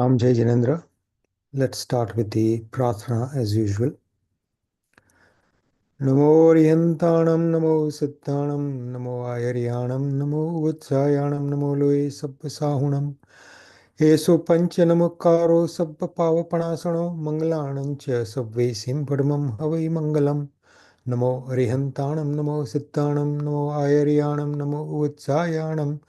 I'm Jai Janendra. Let's start with the Prarthana as usual. Namo Rihantanam, Namo Siddhanam, Namo Ayaryanam, Namo Utsayanam, Namo Loe Sabba Sahunam. Eso Panchanamukaro Sabba Pavapanasano, Mangalanancha Sabvesim Padmam Havai Mangalam. Namo Rihantanam, Namo Siddhanam, Namo Ayaryanam, Namo Utsayanam,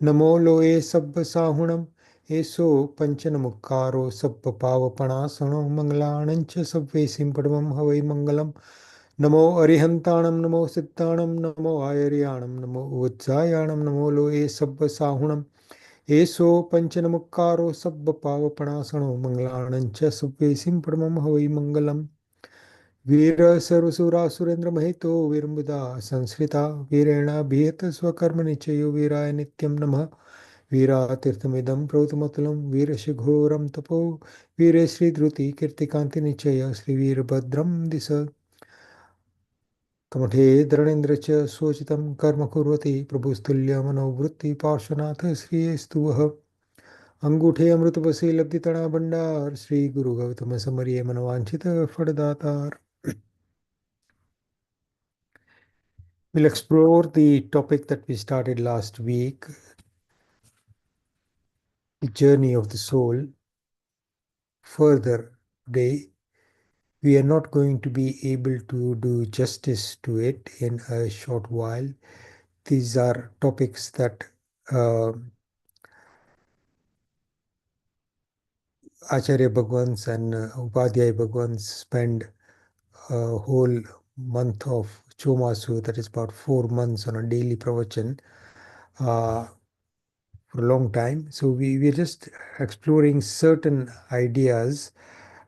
Namo Loe Sabba Sahunam. Eso Panchanamukaro Sabba Pavapanasano, Mangalanancha Sabvesim Padmam Havai Mangalam. Namo Arihantanam, Namo Siddhanam, Namo Ayaryanam, Namo Utsayanam, Namo Loe Sabba Sahunam. Eso Panchanamukaro Sabba Pavapanasano, Mangalanancha Sabvesim Padmam Havai Mangalam. Veera Sarvasura Surendra Mahito Virambada Sanskrita Virena Bhiyata Swakarma Nichayo Viraya Nityam Namah Veera Tirthamidam Prautamattalam Veera Shighoram Tapo Veera Sri Dhruti Kirtikanti Nichaya Sri Veerabhadram Disa Kamathe Dharanendra Cha Sochitam Karma Kurvati Prabhustulya Manovrutti Parshanath Sri Estuvaha Anguthe Amrutavasi Labditana Bandar Sri Guru Gautama Samariya Manavanchita Fadadatar. We'll explore the topic that we started last week, the journey of the soul, further today. We are not going to be able to do justice to it in a short while. These are topics that Acharya Bhagwans and Upadhyay Bhagwans spend a whole month of Chomasu, that is about 4 months on a daily pravachan, for a long time. So we're just exploring certain ideas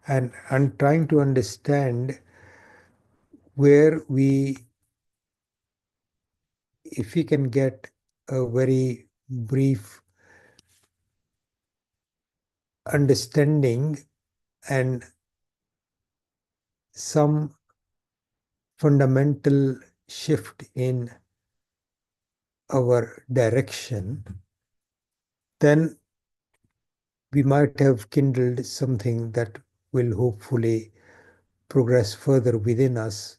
and trying to understand where if we can get a very brief understanding and some fundamental shift in our direction, then we might have kindled something that will hopefully progress further within us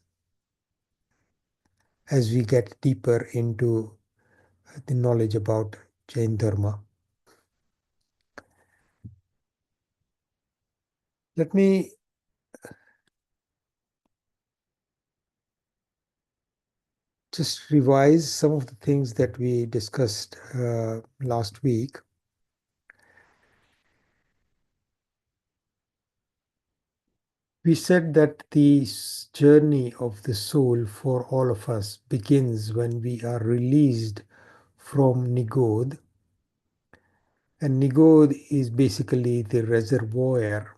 as we get deeper into the knowledge about Jain Dharma. Let me just revise some of the things that we discussed last week. We said that the journey of the soul for all of us begins when we are released from Nigod. And Nigod is basically the reservoir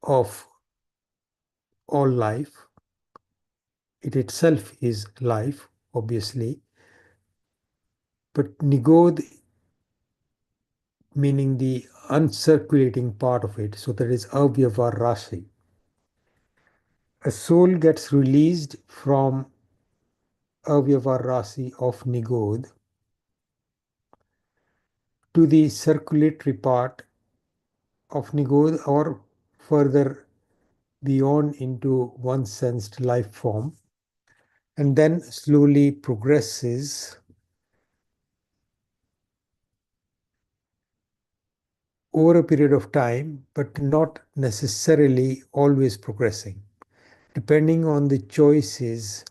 of all life. It itself is life, obviously. But Nigod meaning the uncirculating part of it, so that is avyava rasi. A soul gets released from avyava rasi of Nigod to the circulatory part of Nigod or further beyond into one sensed life form, and then slowly progresses over a period of time, but not necessarily always progressing. Depending on the choices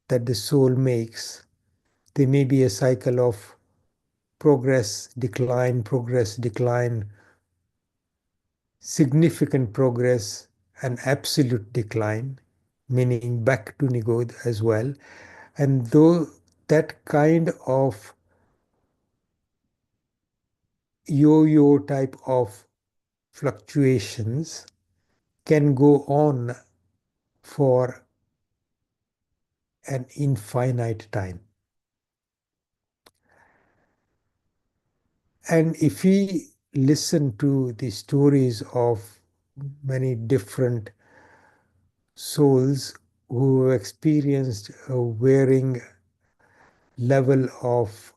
that the soul makes, there may be a cycle of progress, decline, significant progress, and absolute decline, meaning back to Nigod as well. And though that kind of yo-yo type of fluctuations can go on for an infinite time. And if we listen to the stories of many different souls who have experienced a varying level of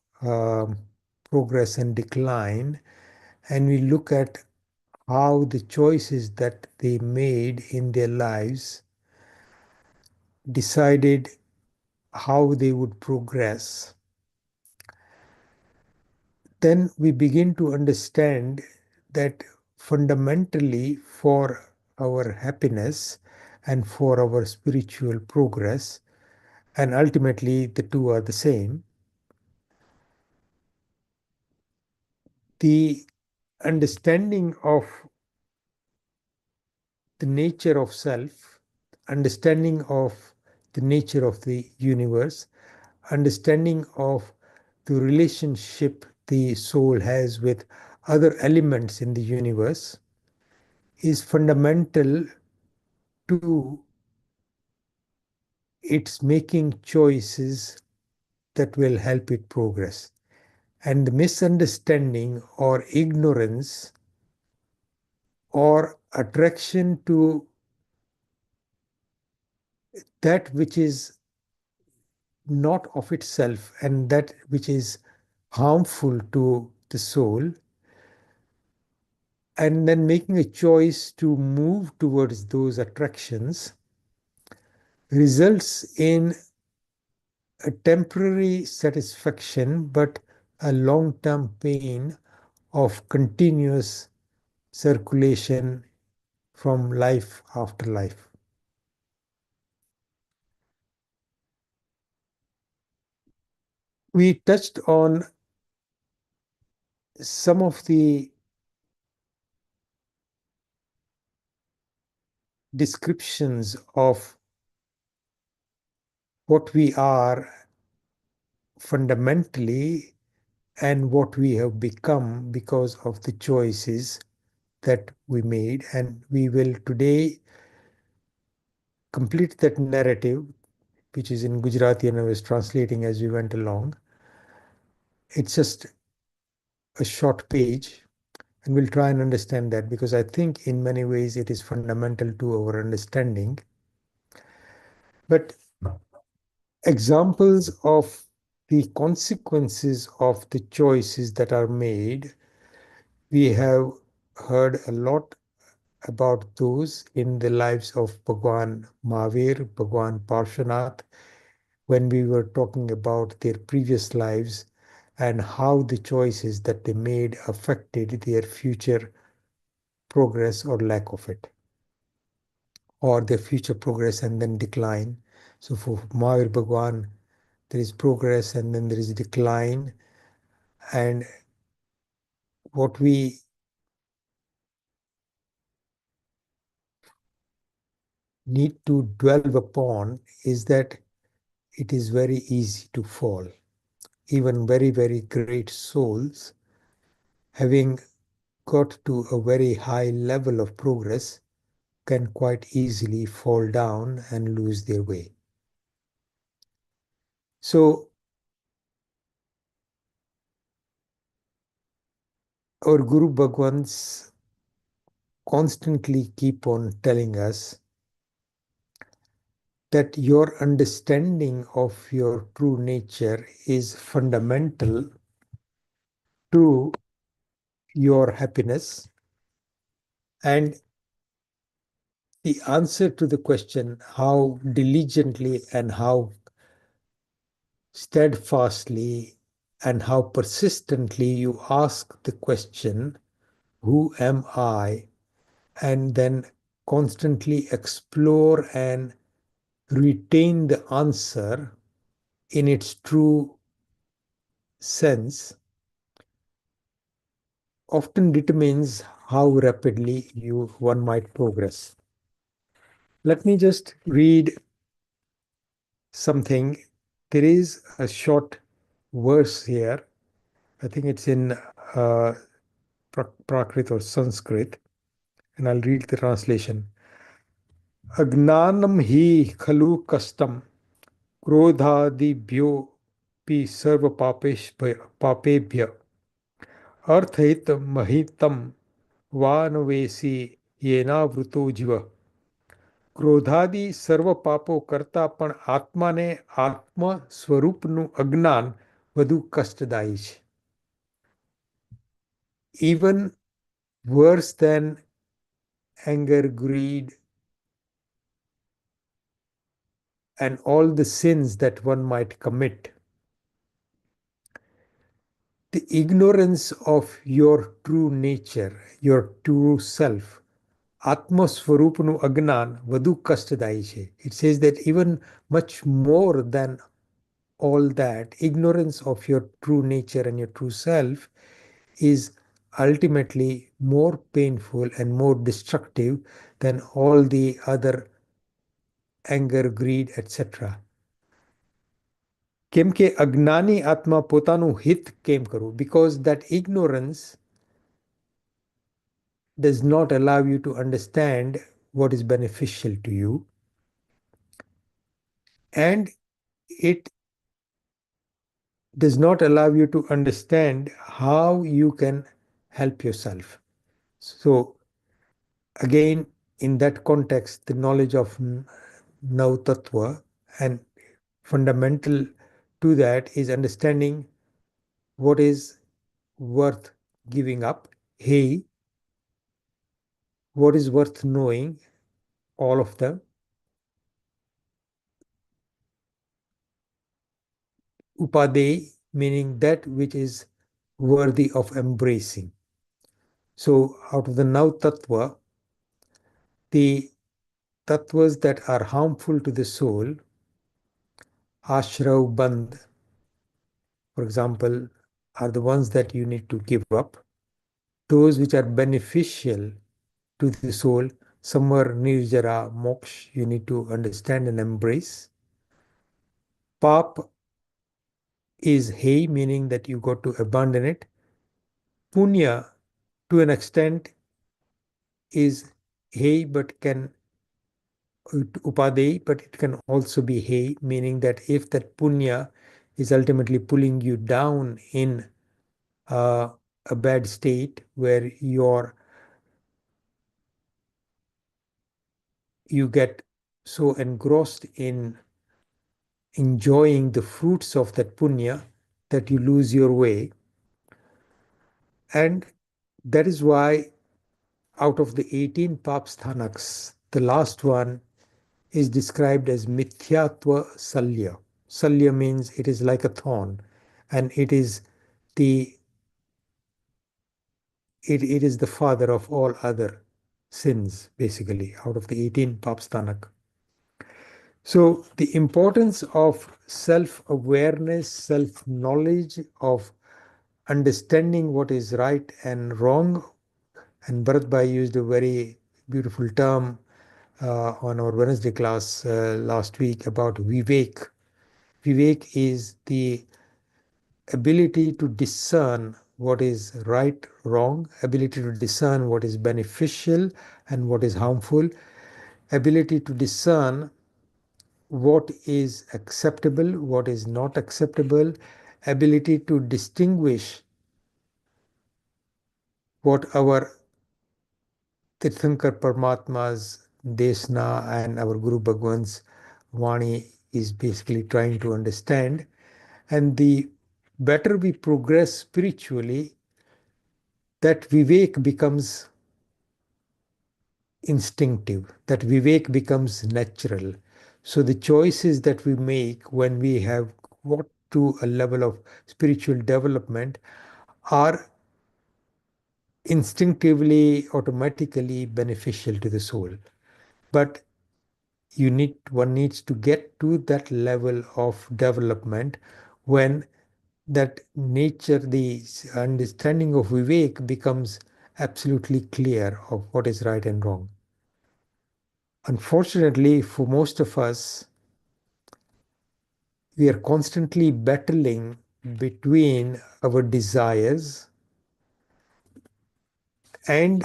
progress and decline, and we look at how the choices that they made in their lives decided how they would progress, then we begin to understand that fundamentally for our happiness and for our spiritual progress, and ultimately the two are the same, the understanding of the nature of self, understanding of the nature of the universe, understanding of the relationship the soul has with other elements in the universe is fundamental to its making choices that will help it progress. And the misunderstanding or ignorance or attraction to that which is not of itself and that which is harmful to the soul, and then making a choice to move towards those attractions results in a temporary satisfaction but a long-term pain of continuous circulation from life after life. We touched on some of the descriptions of what we are fundamentally and what we have become because of the choices that we made. And we will today complete that narrative, which is in Gujarati and I was translating as we went along. It's just a short page, and we'll try and understand that because I think in many ways it is fundamental to our understanding. But examples of the consequences of the choices that are made, we have heard a lot about those in the lives of Bhagwan Mahavir, Bhagwan Parshanath, when we were talking about their previous lives and how the choices that they made affected their future progress or lack of it, or their future progress and then decline. So for Mahavir Bhagwan, there is progress and then there is decline. And what we need to dwell upon is that it is very easy to fall. Even very, very great souls, having got to a very high level of progress, can quite easily fall down and lose their way. So our Guru Bhagwans constantly keep on telling us that your understanding of your true nature is fundamental to your happiness. And the answer to the question, how diligently and how steadfastly and how persistently you ask the question, who am I? And then constantly explore and retain the answer in its true sense, often determines how rapidly one might progress. Let me just read something. There is a short verse here. I think it's in Prakrit or Sanskrit, and I'll read the translation. Agnanam hi khalu kastam क्रोधादिभ्यो पि सर्व पापेभ्य अर्थहित महितम वानवेसी येनावृतो जीव. ક્રોધાદિ સર્વ પાપો કરતા પણ આત્માને આત્મ સ્વરૂપનું અજ્ઞાન વધુ કષ્ટદાયી છે. even worse than anger, greed, and all the sins that one might commit. The ignorance of your true nature, your true self, Atma Swarupanu Agnan Vadu Kastadayi છે. It says that even much more than all that, ignorance of your true nature and your true self is ultimately more painful and more destructive than all the other anger, greed, etc. કેમ કે અજ્ઞાની આત્મા પોતાનું હિત કેમ કરવું? Because that ignorance does not allow you to understand what is beneficial to you, and it does not allow you to understand how you can help yourself. So, again, in that context, the knowledge of Nav Tattva and fundamental to that is understanding what is worth giving up. Hey, what is worth knowing? All of them. Upadey, meaning that which is worthy of embracing. So, out of the Nav Tattva, the tattvas that are harmful to the soul, ashrav band, for example, are the ones that you need to give up. Those which are beneficial to the soul, samar, nirjara, moksha, you need to understand and embrace. Pap is hey, meaning that you got to abandon it. Punya, to an extent, is hey, but can upadey, but it can also be hey, meaning that if that punya is ultimately pulling you down in a bad state where you get so engrossed in enjoying the fruits of that punya that you lose your way. And that is why out of the 18 papsthanaks, the last one is described as mithyatva salya. Salya means it is like a thorn, and it is the it is the father of all other sins, basically, out of the 18 papsthanak. So the importance of self-awareness, self-knowledge, of understanding what is right and wrong. And Bharat Bhai used a very beautiful term on our Wednesday class last week about Vivek. Vivek is the ability to discern what is right, wrong, ability to discern what is beneficial and what is harmful, ability to discern what is acceptable, what is not acceptable, ability to distinguish what our Tirthankar Paramatma's Desna and our Guru Bhagwan's Vani is basically trying to understand. And the better we progress spiritually, that Vivek becomes instinctive, that Vivek becomes natural. So the choices that we make when we have got to a level of spiritual development are instinctively, automatically beneficial to the soul. But one needs to get to that level of development when that nature, the understanding of Vivek becomes absolutely clear of what is right and wrong. Unfortunately, for most of us, we are constantly battling between our desires and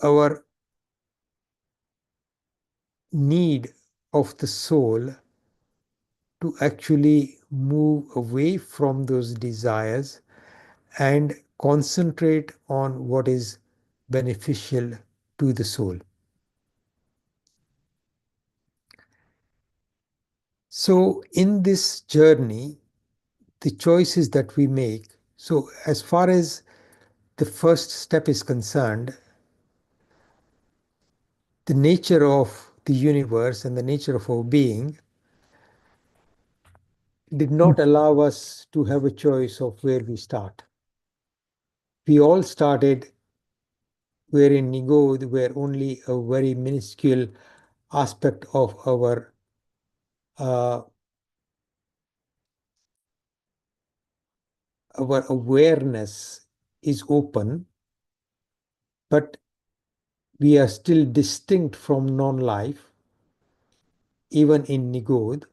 our need of the soul to actually move away from those desires and concentrate on what is beneficial to the soul. So, in this journey, the choices that we make, So, as far as the first step is concerned, the nature of the universe and the nature of our being did not allow us to have a choice of where we start. We all started wherein Nigod were only a very minuscule aspect of uh, our awareness is open, but we are still distinct from non-life. Even in Nigod,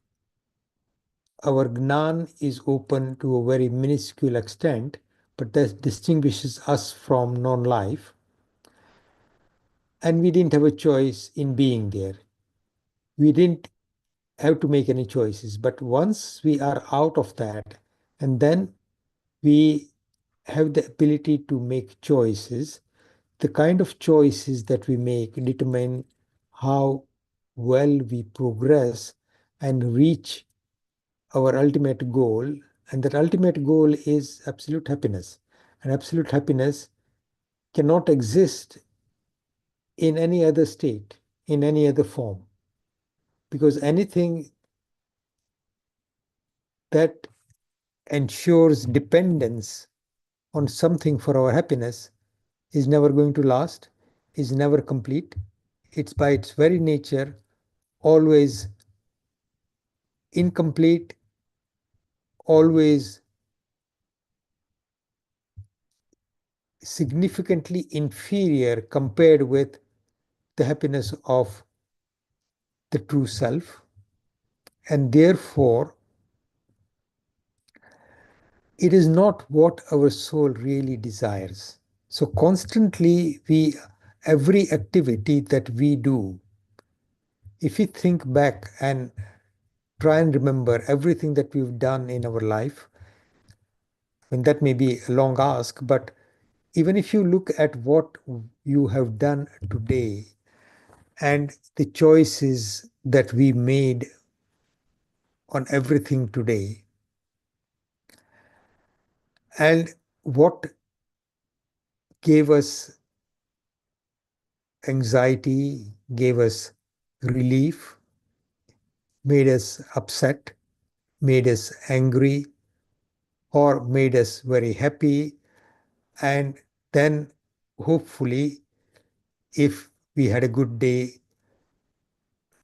our Gnan is open to a very minuscule extent, but that distinguishes us from non-life. And we didn't have a choice in being there. We didn't have to make any choices. But once we are out of that, and then we have the ability to make choices, the kind of choices that we make determine how well we progress and reach our ultimate goal. And that ultimate goal is absolute happiness. And absolute happiness cannot exist in any other state, in any other form, because anything that ensures dependence on something for our happiness is never going to last, is never complete. It's by its very nature always incomplete, always significantly inferior compared with the happiness of the true self. And therefore, it is not what our soul really desires. So constantly every activity that we do, if we think back and try and remember everything that we've done in our life, I mean, that may be a long ask, but even if you look at what you have done today and the choices that we made on everything today, and what gave us anxiety, gave us relief, made us upset, made us angry, or made us very happy, and then hopefully, if we had a good day,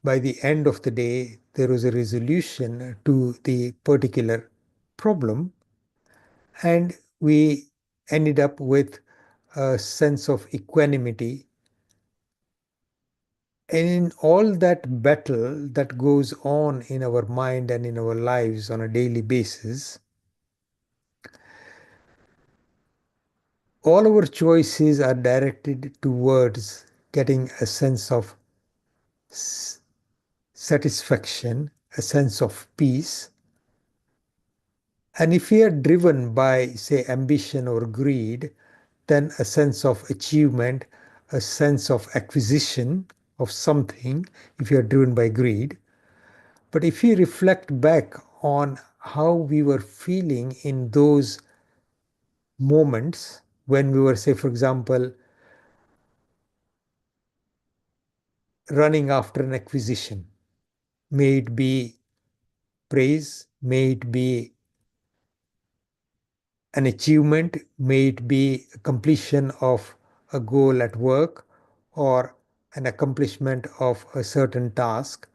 by the end of the day, there was a resolution to the particular problem, and we ended up with a sense of equanimity. And in all that battle that goes on in our mind and in our lives on a daily basis, all our choices are directed towards getting a sense of satisfaction, a sense of peace. And if we are driven by, say, ambition or greed, then a sense of achievement, a sense of acquisition of something, if you are driven by greed. But if we reflect back on how we were feeling in those moments when we were, say, for example, running after an acquisition, may it be praise, may it be an achievement, may it be completion of a goal at work or an accomplishment of a certain task,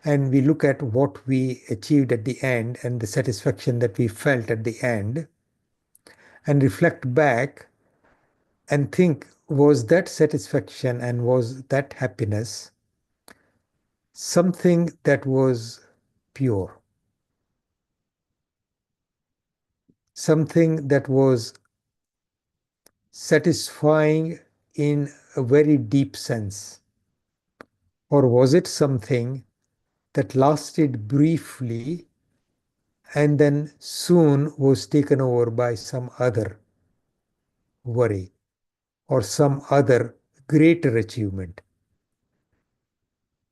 and we look at what we achieved at the end and the satisfaction that we felt at the end, and reflect back and think, was that satisfaction and was that happiness something that was pure, something that was satisfying in a very deep sense? Or was it something that lasted briefly and then soon was taken over by some other worry or some other greater achievement?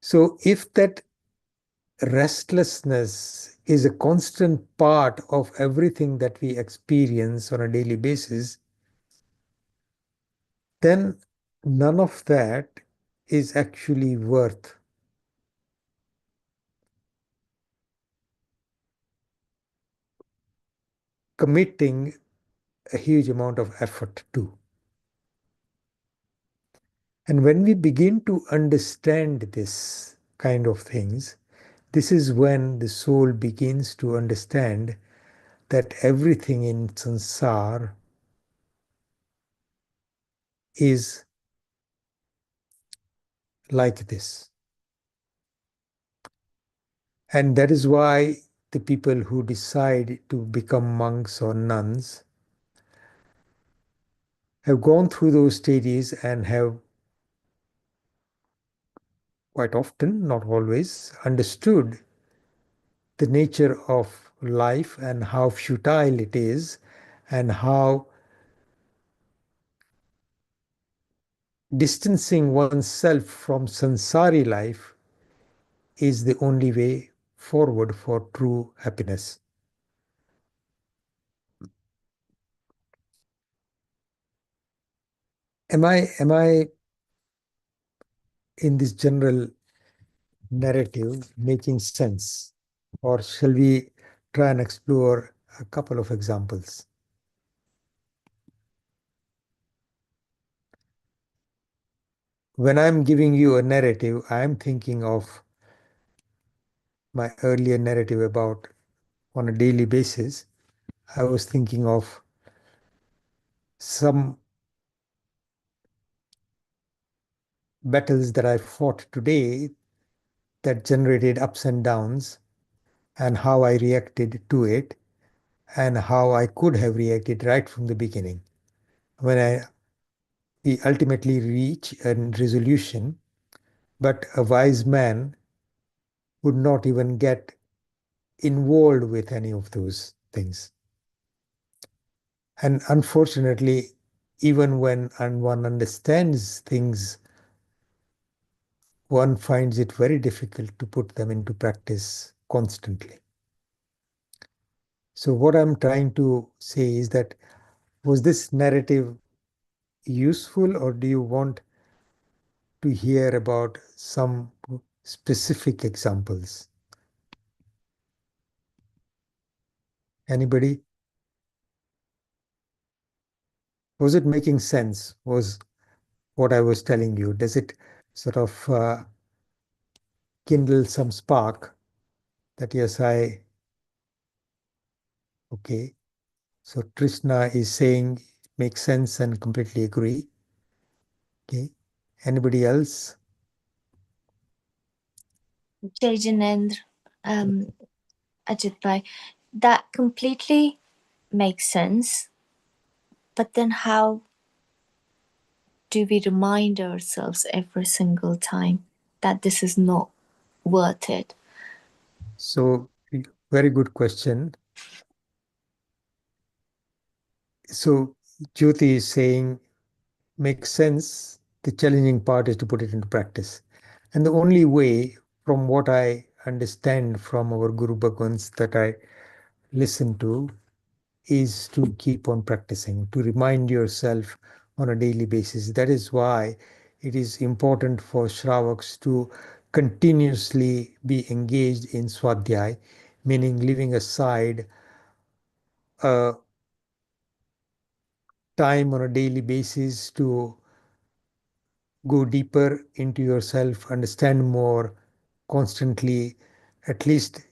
So, if that restlessness is a constant part of everything that we experience on a daily basis, then none of that is actually worth committing a huge amount of effort to. And when we begin to understand this kind of things, this is when the soul begins to understand that everything in sansar is like this. And that is why the people who decide to become monks or nuns have gone through those stages and have quite often, not always, understood the nature of life and how futile it is, and how distancing oneself from sansari life is the only way forward for true happiness. Am I in this general narrative making sense? Or shall we try and explore a couple of examples? When I'm giving you a narrative, I'm thinking of my earlier narrative about on a daily basis. I was thinking of some battles that I fought today that generated ups and downs, and how I reacted to it, and how I could have reacted right from the beginning. When we ultimately reach a resolution, but a wise man would not even get involved with any of those things. And unfortunately, even when one understands things, one finds it very difficult to put them into practice constantly. So what I'm trying to say is that, was this narrative useful, or do you want to hear about some specific examples? Anybody? Was it making sense? Was what I was telling you, does it sort of kindle some spark that yes, okay. So Krishna is saying makes sense and completely agree. Okay. Anybody else? Jai Janendra, um, Ajitbhai, that completely makes sense. But then how do we remind ourselves every single time that this is not worth it? So very good question. So Jyoti is saying makes sense. The challenging part is to put it into practice. And the only way, from what I understand from our Guru Bhagwans that I listen to, is to keep on practicing, to remind yourself on a daily basis. That is why it is important for Shravaks to continuously be engaged in Swadhyay, meaning leaving aside a time on a daily basis to go deeper into yourself, understand more constantly, at least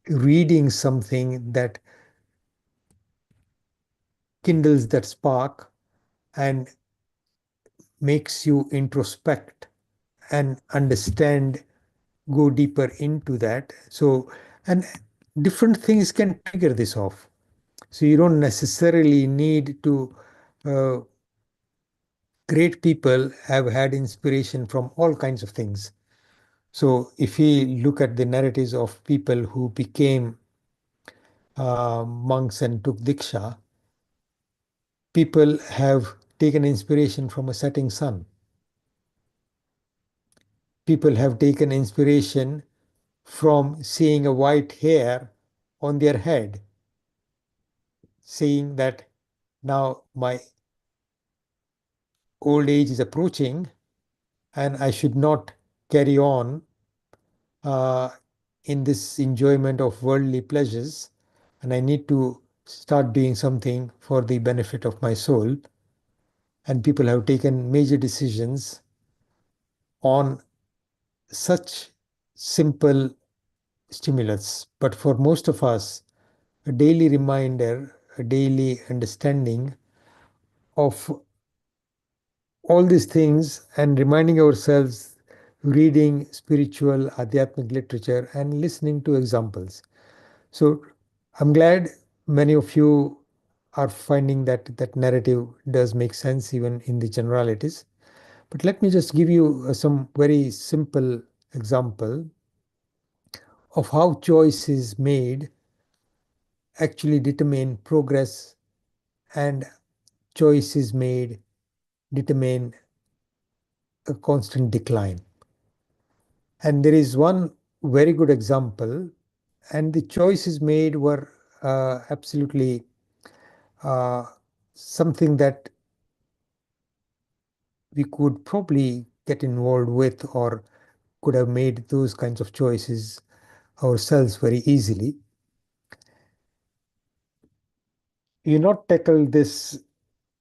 reading something that kindles that spark and makes you introspect and understand, go deeper into that. So, and different things can trigger this off. So you don't necessarily need to, great people have had inspiration from all kinds of things. So if we look at the narratives of people who became monks and took Diksha, people have taken inspiration from a setting sun. People have taken inspiration from seeing a white hair on their head, saying that now my old age is approaching and I should not carry on uh, in this enjoyment of worldly pleasures, and I need to start doing something for the benefit of my soul. And people have taken major decisions on such simple stimulus. But for most of us, a daily reminder, a daily understanding of all these things and reminding ourselves, reading spiritual Adhyatmic literature and listening to examples. So I'm glad many of you are finding that that narrative does make sense even in the generalities. But let me just give you some very simple example of how choices made actually determine progress and choices made determine a constant decline. And there is one very good example, and the choices made were absolutely uh, something that we could probably get involved with or could have made those kinds of choices ourselves very easily. You not tackle this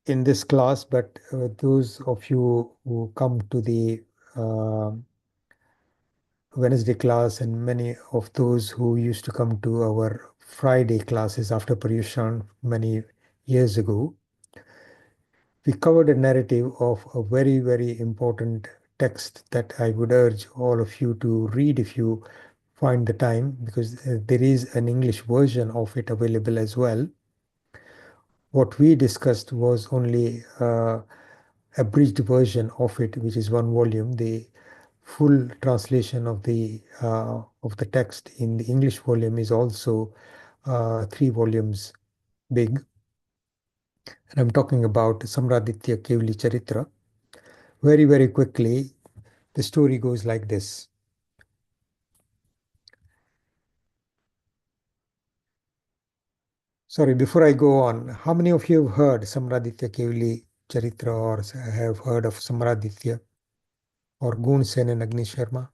in this class, but those of you who come to the uh, Wednesday class and many of those who used to come to our Friday classes after Paryushan many years ago, we covered a narrative of a very, very important text that I would urge all of you to read if you find the time, because there is an English version of it available as well. What we discussed was only abridged version of it, which is one volume. The full translation of the text in the English volume is also 3 volumes big. And I'm talking about Samraditya Kevali Charitra. Very, very quickly, the story goes like this. Sorry, before I go on, how many of you have heard Samraditya Kevali Charitra or have heard of Samraditya or Gun Sen and Agni Sharma?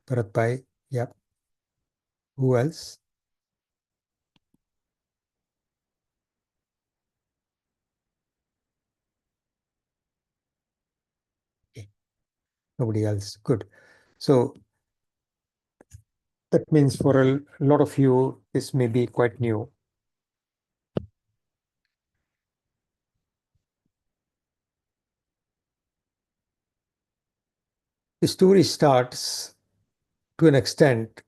Bharat Bhai, yeah. Who else? Okay. Nobody else. Good. So that means for a lot of you, this may be quite new. The story starts to an extent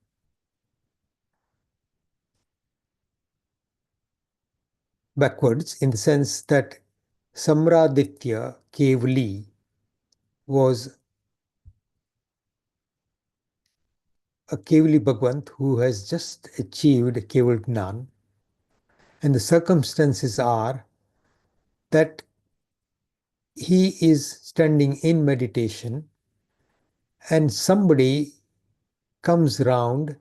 backwards in the sense that Samraditya Kevali was a Kevali Bhagwant who has just achieved Keval Gnan. And the circumstances are that he is standing in meditation and somebody comes round,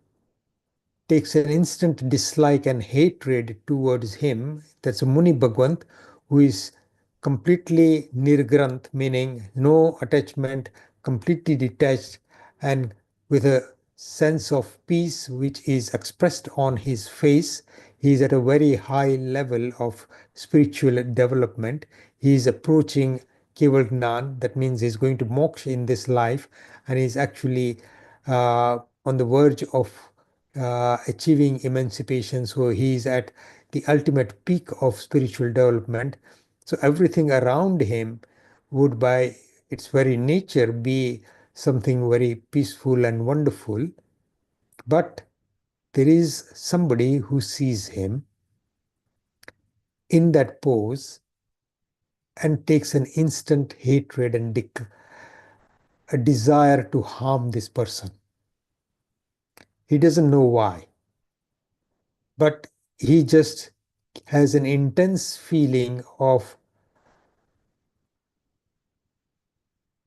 takes an instant dislike and hatred towards him. That's a Muni Bhagwant who is completely nirgrant, meaning no attachment, completely detached, and with a sense of peace which is expressed on his face. He is at a very high level of spiritual development. He is approaching Keval Gnan, that means he's going to moksha in this life, and he's actually on the verge of achieving emancipation. So he is at the ultimate peak of spiritual development. So everything around him would, by its very nature, be something very peaceful and wonderful. But there is somebody who sees him in that pose and takes an instant hatred and a desire to harm this person. He doesn't know why, but he just has an intense feeling of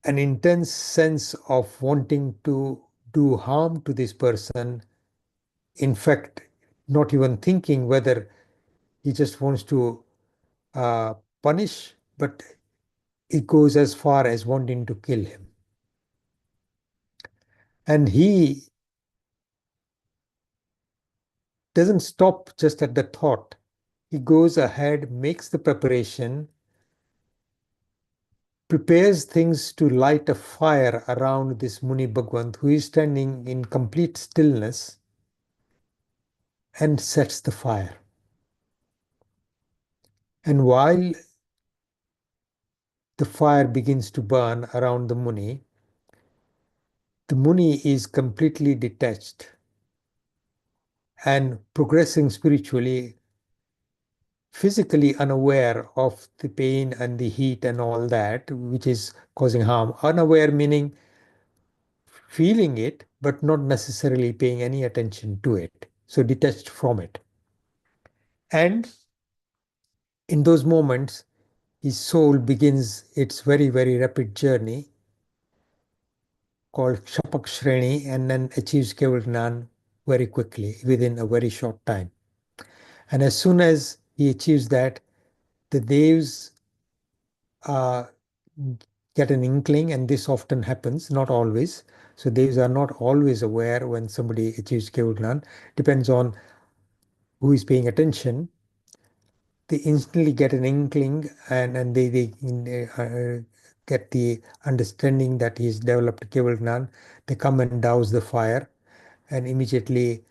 an intense sense of wanting to do harm to this person. In fact, not even thinking whether he just wants to punish, but it goes as far as wanting to kill him. And he doesn't stop just at the thought. He goes ahead, makes the preparation, prepares things to light a fire around this Muni Bhagwant, who is standing in complete stillness, and sets the fire. And while the fire begins to burn around the Muni is completely detached and progressing spiritually, physically unaware of the pain and the heat and all that, which is causing harm. Unaware meaning feeling it, but not necessarily paying any attention to it. So detached from it. And in those moments, his soul begins its very, very rapid journey called Shapak Shreni, and then achieves Keval Gnan very quickly within a very short time. And as soon as he achieves that, the Devs uh, get an inkling, and this often happens, not always. So Devs are not always aware when somebody achieves Keval Gnan. Depends on who is paying attention. They instantly get an inkling, and they get the understanding that he's developed Keval Gnan. They come and douse the fire and immediately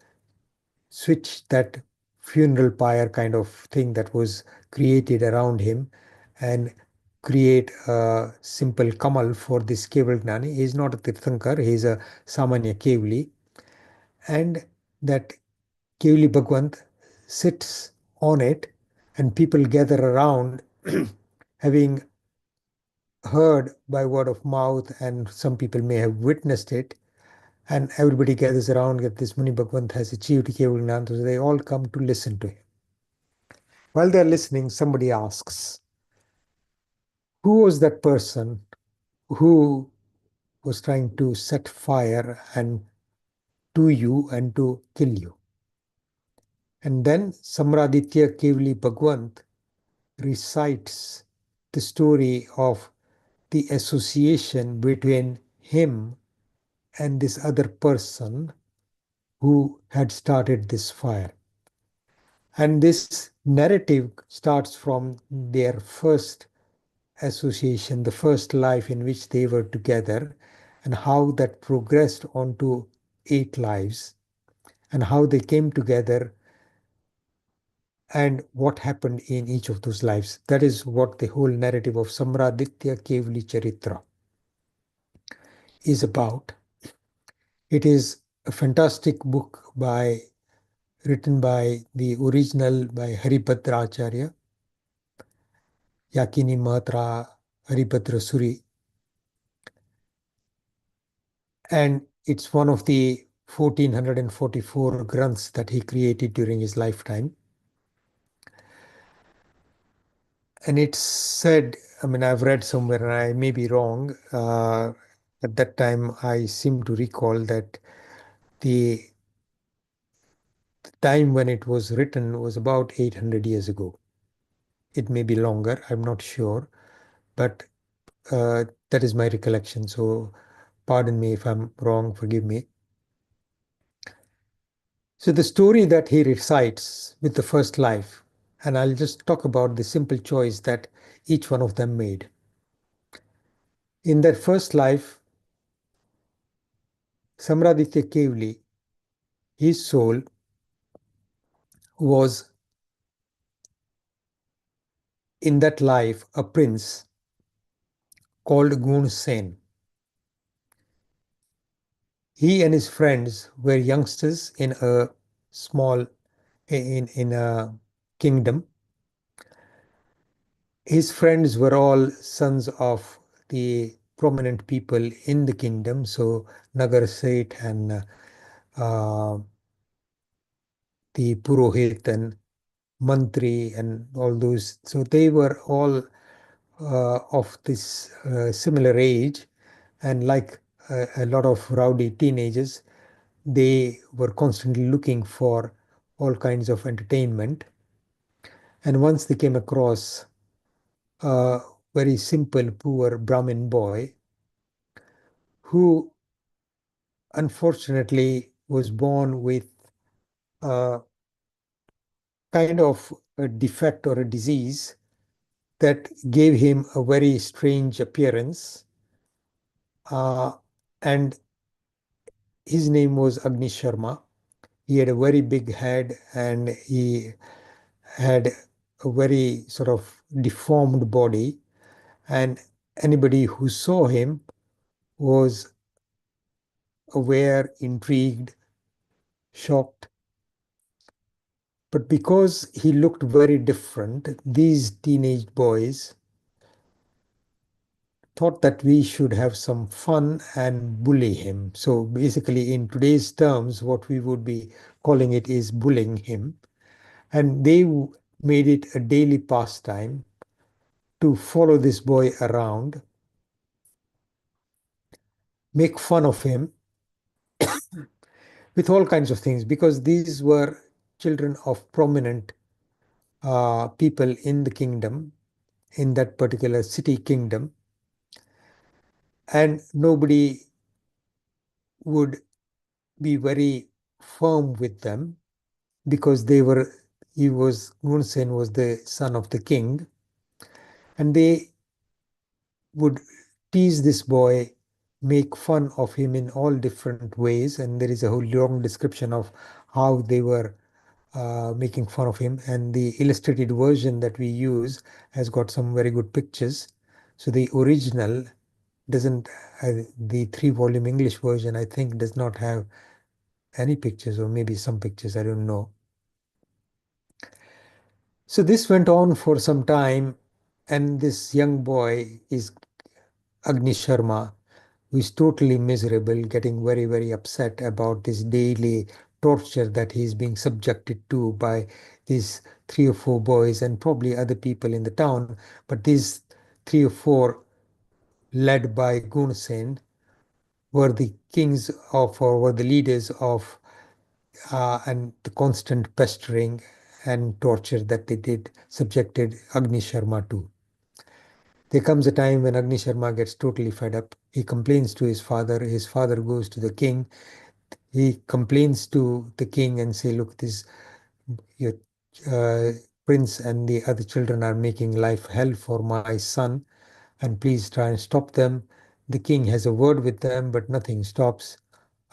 switch that funeral pyre kind of thing that was created around him and create a simple kamal for this Keval Gnani. He is not a Tirthankar, he is a Samanya Kevali. And that Kevali Bhagwant sits on it, and people gather around having heard by word of mouth, and some people may have witnessed it, and everybody gathers around that this Muni Bhagwant has achieved Keval Gnan, so they all come to listen to him. While they're listening, somebody asks, who was that person who was trying to set fire and to you and to kill you? And then Samraditya Kevali Bhagwant recites the story of the association between him and this other person who had started this fire. And this narrative starts from their first association, the first life in which they were together, and how that progressed onto 8 lives, and how they came together, and what happened in each of those lives. That is what the whole narrative of Samraditya Kevali Charitra is about. It is a fantastic book written by the original by Haribhadracharya, Yakini Mahatra Haribhadra Suri. And it's one of the 1444 granths that he created during his lifetime. And it's said, I mean, I've read somewhere, and I may be wrong, at that time I seem to recall that the time when it was written was about 800 years ago. It may be longer, I'm not sure, but that is my recollection. So pardon me if I'm wrong, forgive me. So the story that he recites with the first life, and I'll just talk about the simple choice that each one of them made. In their first life, Samraditya Kevali, his soul was in that life a prince called Gun Sen. He and his friends were youngsters in a small in a kingdom. His friends were all sons of the prominent people in the kingdom, so Nagar Seth and the Purohit and Mantri and all those. So they were all of this similar age, and like a lot of rowdy teenagers. They were constantly looking for all kinds of entertainment. And once they came across a very simple, poor Brahmin boy who unfortunately was born with a kind of a defect or a disease that gave him a very strange appearance. Uh, and his name was Agni Sharma. He had a very big head and he had a very sort of deformed body. And anybody who saw him was aware, intrigued, shocked. But because he looked very different, these teenage boys thought that we should have some fun and bully him. So basically, in today's terms, what we would be calling it is bullying him. And they made it a daily pastime to follow this boy around, make fun of him with all kinds of things, because these were children of prominent people in the kingdom, in that particular city kingdom, and nobody would be very firm with them because Gunsen was the son of the king, and they would tease this boy, make fun of him in all different ways. And there is a whole long description of how they were making fun of him. And the illustrated version that we use has got some very good pictures. So the original doesn't, the 3 volume English version, I think, does not have any pictures, or maybe some pictures, I don't know. So this went on for some time, and this young boy is Agni Sharma, who is totally miserable, getting very, very upset about this daily torture that he is being subjected to by these 3 or 4 boys and probably other people in the town. But these 3 or 4, led by Gunsen, were the kings of, or were the leaders of, and the constant pestering and torture that they did subjected Agni Sharma to. There comes a time when Agni Sharma gets totally fed up. He complains to his father. His father goes to the king. He complains to the king and say, "Look, this your uh, prince and the other children are making life hell for my son, and please try and stop them." The king has a word with them, but nothing stops.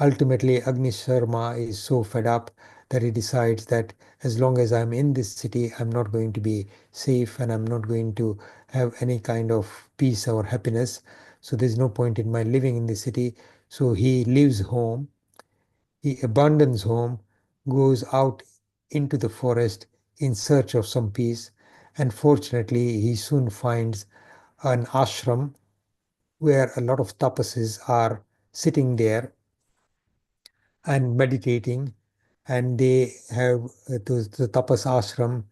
Ultimately, Agni Sharma is so fed up that he decides that as long as I'm in this city, I'm not going to be safe and I'm not going to have any kind of peace or happiness. So there's no point in my living in the city. So he leaves home, he abandons home, goes out into the forest in search of some peace. And fortunately, he soon finds an ashram where a lot of tapasis are sitting there and meditating, and they have the tapas ashram.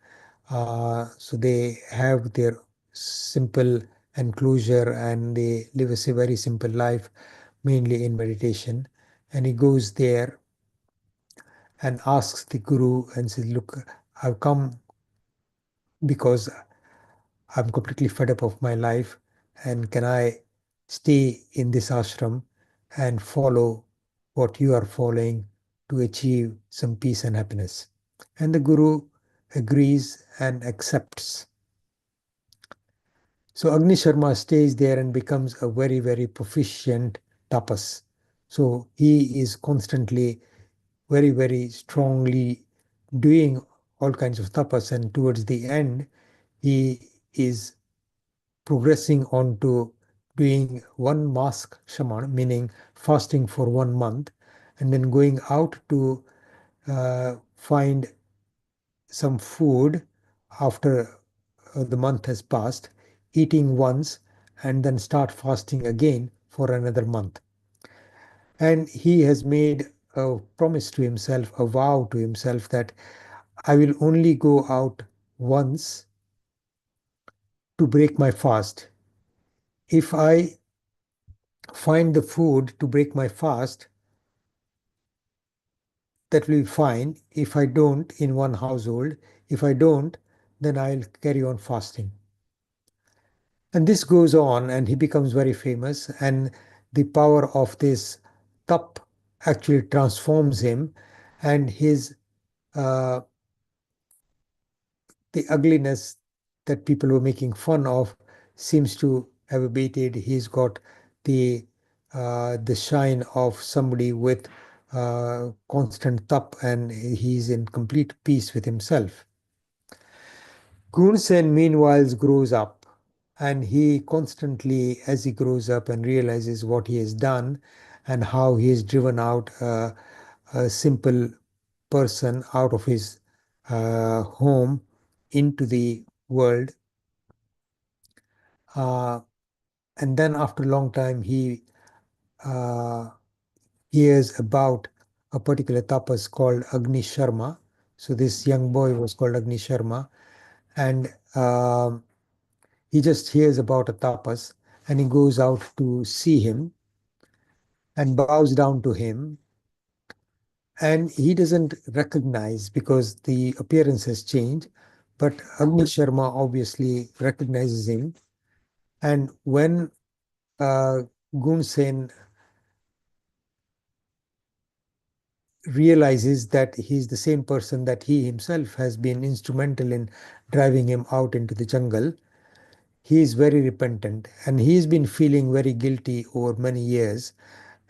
So they have their simple enclosure and they live a very simple life, mainly in meditation. And he goes there and asks the guru and says, "Look, I've come because I'm completely fed up of my life, and can I stay in this ashram and follow what you are following to achieve some peace and happiness?" And the Guru agrees and accepts. So Agni Sharma stays there and becomes a very, very proficient tapas. So he is constantly very, very strongly doing all kinds of tapas, and towards the end, he is progressing on to doing one mask shaman, meaning fasting for 1 month, and then going out to find some food after the month has passed, eating once, and then start fasting again for another month. And he has made a promise to himself, a vow to himself, that I will only go out once to break my fast. If I find the food to break my fast, that will be fine. If I don't, in one household, if I don't, then I'll carry on fasting. And this goes on, and he becomes very famous. And the power of this tap actually transforms him, and his uh, the ugliness that people were making fun of seems to have abated. He's got the shine of somebody with constant tap, and he's in complete peace with himself. Gunsen, meanwhile, grows up, and he constantly, as he grows up and realizes what he has done and how he has driven out a simple person out of his home into the world. Uh, and then, after a long time, he uh, hears about a particular tapas called Agni Sharma. So, this young boy was called Agni Sharma, and he just hears about a tapas, and he goes out to see him and bows down to him. And he doesn't recognize, because the appearance has changed, but Agni Sharma obviously recognizes him. And when Gunsen realizes that he's the same person that he himself has been instrumental in driving him out into the jungle, he is very repentant, and he's been feeling very guilty over many years.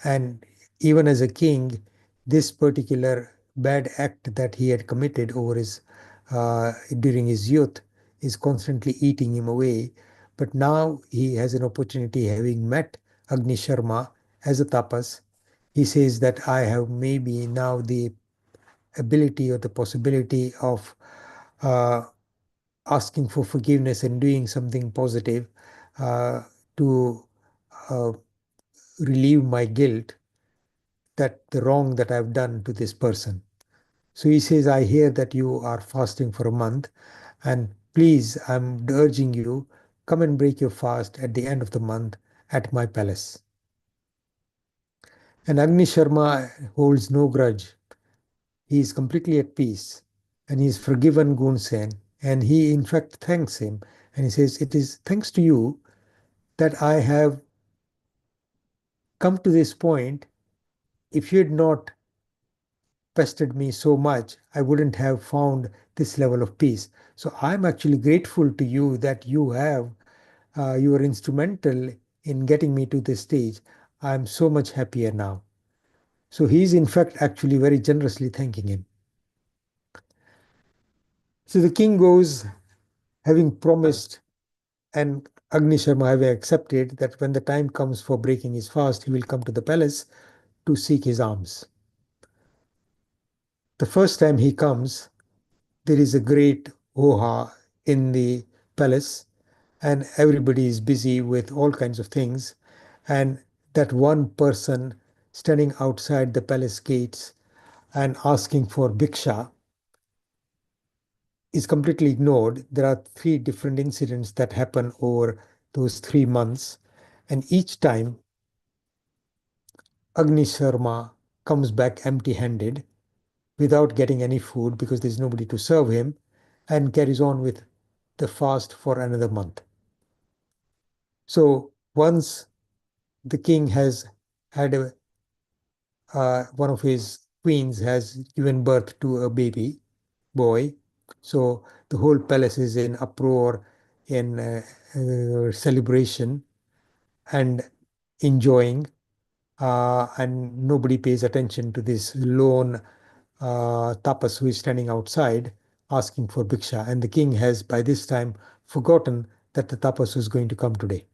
And even as a king, this particular bad act that he had committed over his during his youth is constantly eating him away. But now he has an opportunity, having met Agni Sharma as a tapas. He says that I have maybe now the ability or the possibility of uh, asking for forgiveness and doing something positive uh, to uh, relieve my guilt, that the wrong that I've done to this person. So he says, I hear that you are fasting for a month, and please, I'm urging you, come and break your fast at the end of the month at my palace. And Agni Sharma holds no grudge. He is completely at peace, and he has forgiven Gunsen, and he in fact thanks him. And he says, it is thanks to you that I have come to this point. If you had not pestered me so much, I wouldn't have found this level of peace. So I'm actually grateful to you that you were instrumental in getting me to this stage. I'm so much happier now. So he's in fact actually very generously thanking him. So the king goes, having promised, and Agni Sharma having accepted that when the time comes for breaking his fast, he will come to the palace to seek his alms. The first time he comes, there is a great ho-ha in the palace, and everybody is busy with all kinds of things. And that one person standing outside the palace gates and asking for bhiksha is completely ignored. There are three different incidents that happen over those 3 months, and each time Agni Sharma comes back empty-handed without getting any food because there's nobody to serve him, and carries on with the fast for another month. So once the king has had one of his queens has given birth to a baby boy, so the whole palace is in uproar, in celebration and enjoying, and nobody pays attention to this lone tapas who is standing outside asking for bhiksha. And the king has by this time forgotten that the tapas was going to come today.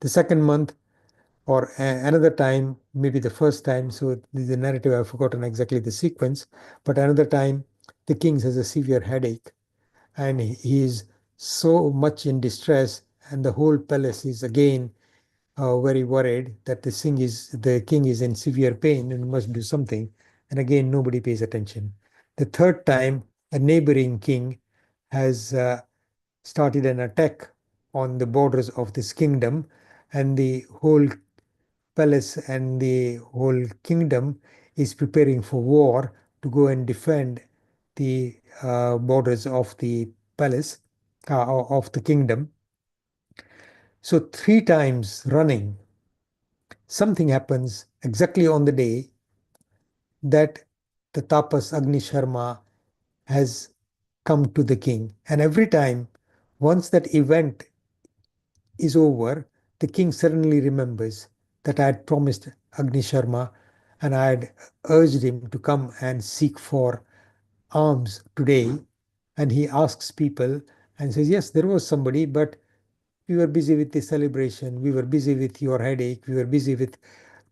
The second month, or another time, maybe the first time, so the narrative, I've forgotten exactly the sequence, but another time, the king has a severe headache, and he is so much in distress, and the whole palace is again very worried that the king is in severe pain and must do something. And again, nobody pays attention. The third time, a neighboring king has started an attack on the borders of this kingdom, and the whole palace and the whole kingdom is preparing for war to go and defend the borders of the palace, of the kingdom. So, three times running, something happens exactly on the day that the tapas Agni Sharma has come to the king. And every time, once that event is over, the king suddenly remembers that I had promised Agni Sharma and I had urged him to come and seek for alms today. And he asks people and says, yes, there was somebody, but we were busy with the celebration, we were busy with your headache, we were busy with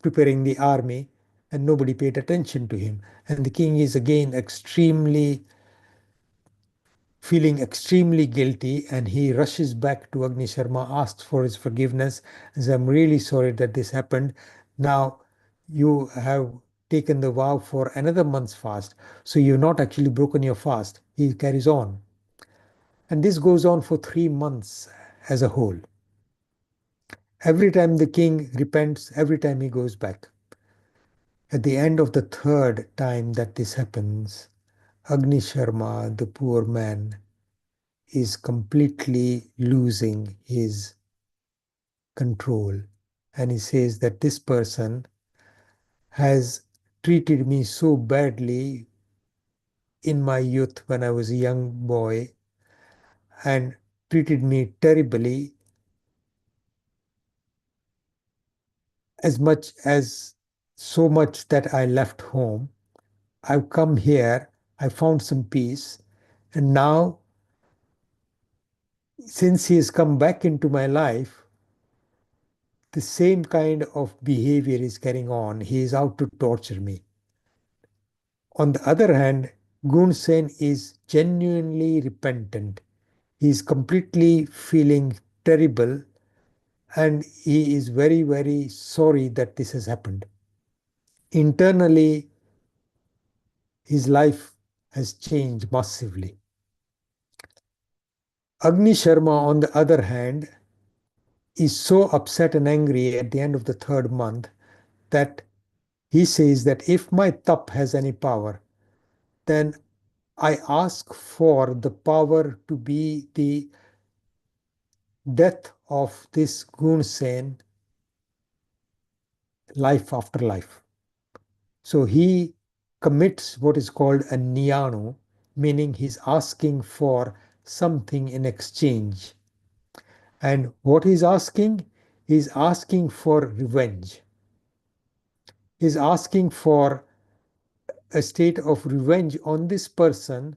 preparing the army, and nobody paid attention to him. And the king is again feeling extremely guilty, and he rushes back to Agni Sharma, asks for his forgiveness, and says, I'm really sorry that this happened. Now you have taken the vow for another month's fast, so you've not actually broken your fast. He carries on. And this goes on for 3 months as a whole. Every time the king repents, every time he goes back. At the end of the third time that this happens, Agni Sharma, the poor man, is completely losing his control. And he says that this person has treated me so badly in my youth when I was a young boy and treated me terribly, as much as so much that I left home. I've come here, I found some peace, and now, since he has come back into my life, the same kind of behavior is carrying on. He is out to torture me. On the other hand, Gunsen is genuinely repentant. He is completely feeling terrible and he is very, very sorry that this has happened. Internally, his life has changed massively. Agni Sharma, on the other hand, is so upset and angry at the end of the third month that he says that if my tap has any power, then I ask for the power to be the death of this Gunsen life after life. So he commits what is called a Niyano, meaning he's asking for something in exchange. And what he's asking for revenge. He's asking for a state of revenge on this person,